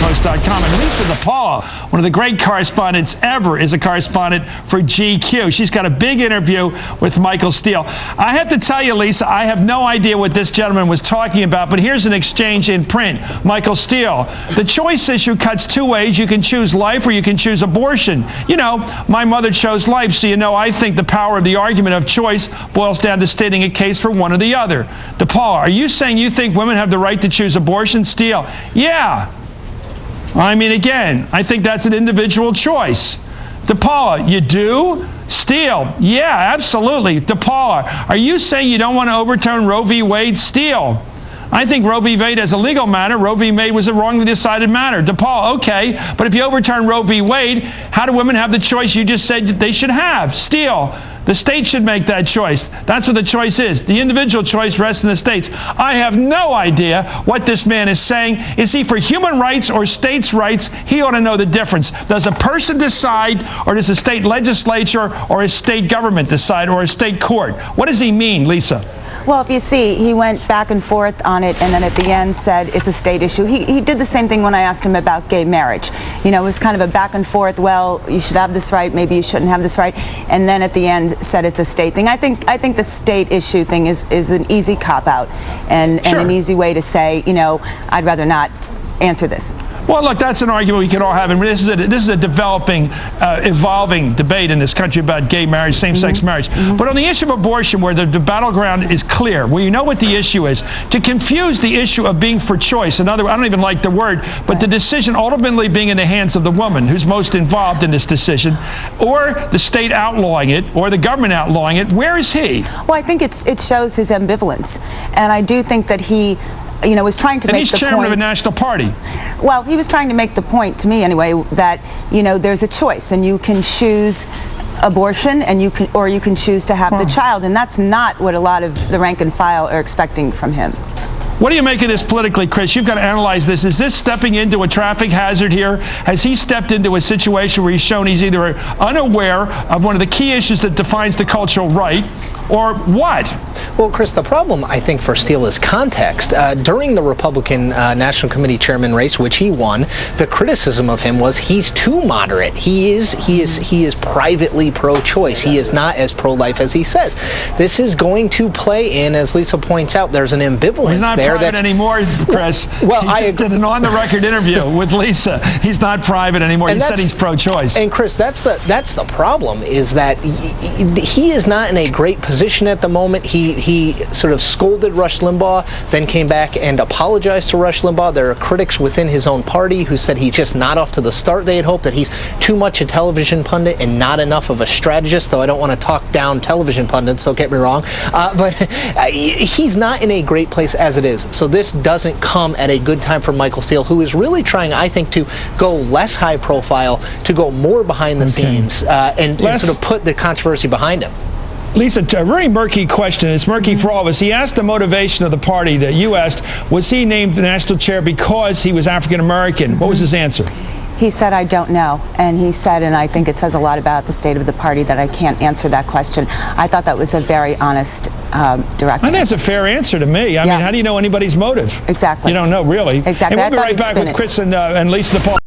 WashingtonPost.com. And Lisa DePaula, one of the great correspondents ever, is a correspondent for GQ. She's got a big interview with Michael Steele. I have to tell you, Lisa, I have no idea what this gentleman was talking about, but here's an exchange in print. Michael Steele, the choice issue cuts two ways. You can choose life or you can choose abortion. You know, my mother chose life, so you know I think the power of the argument of choice boils down to stating a case for one or the other. DePaula, are you saying you think women have the right to choose abortion? Steele, yeah. I mean, again, I think that's an individual choice. DePaula, you do? Steele, yeah, absolutely. DePaula, are you saying you don't want to overturn Roe v. Wade? Steele, I think Roe v. Wade as a legal matter, Roe v. Wade was a wrongly decided matter. DePaula, okay, but if you overturn Roe v. Wade, how do women have the choice you just said that they should have? Steele, the state should make that choice. That's what the choice is. The individual choice rests in the states. I have no idea what this man is saying. Is he for human rights or states' rights? He ought to know the difference. Does a person decide, or does a state legislature or a state government decide, or a state court? What does he mean, Lisa? Well, if you see, he went back and forth on it, and then at the end said it's a state issue. He did the same thing when I asked him about gay marriage. You know, it was kind of a back and forth, well, you should have this right, maybe you shouldn't have this right, and then at the end said it's a state thing. I think the state issue thing is an easy cop-out and Sure. an easy way to say, you know, I'd rather not answer this. Well, look, that's an argument we can all have. And this is a developing, evolving debate in this country about gay marriage, same-sex marriage. But on the issue of abortion, where the battleground is clear, where you know what the issue is, to confuse the issue of being for choice, I don't even like the word, but the decision ultimately being in the hands of the woman who's most involved in this decision, or the state outlawing it, or the government outlawing it, where is he? Well, I think it shows his ambivalence. And I do think that he, you know, was trying to make the point. And he's chairman of a national party. Well, he was trying to make the point, to me anyway, that, you know, there's a choice, and you can choose abortion, and you can choose to have the child, and that's not what a lot of the rank and file are expecting from him. What do you make of this politically, Chris? You've got to analyze this. Is this stepping into a traffic hazard here? Has he stepped into a situation where he's shown he's either unaware of one of the key issues that defines the cultural right, or what? Well, Chris, the problem, I think, for Steele is context. During the Republican National Committee chairman race, which he won, the criticism of him was he's too moderate. He is privately pro-choice. He is not as pro-life as he says. This is going to play in, as Lisa points out, there's an ambivalence He's not there. Private anymore, Chris. Well, he just did an on-the-record interview with Lisa. He's not private anymore. He said he's pro-choice. And Chris, that's the problem, is that he is not in a great position at the moment. He sort of scolded Rush Limbaugh, then came back and apologized to Rush Limbaugh. There are critics within his own party who said he's just not off to the start they had hoped, that he's too much a television pundit and not enough of a strategist, though I don't want to talk down television pundits, so get me wrong. But he's not in a great place as it is. So this doesn't come at a good time for Michael Steele, who is really trying, I think, to go less high profile, to go more behind the scenes, and sort of put the controversy behind him. Lisa, a very murky question. It's murky for all of us. He asked the motivation of the party that you asked. Was he named the national chair because he was African American? What was his answer? He said, I don't know. And he said, and I think it says a lot about the state of the party, that I can't answer that question. I thought that was a very honest, direct I think that's a fair answer to me. I mean, how do you know anybody's motive? Exactly. You don't know, really. Exactly. And we'll be right back with Chris and Lisa DePaula.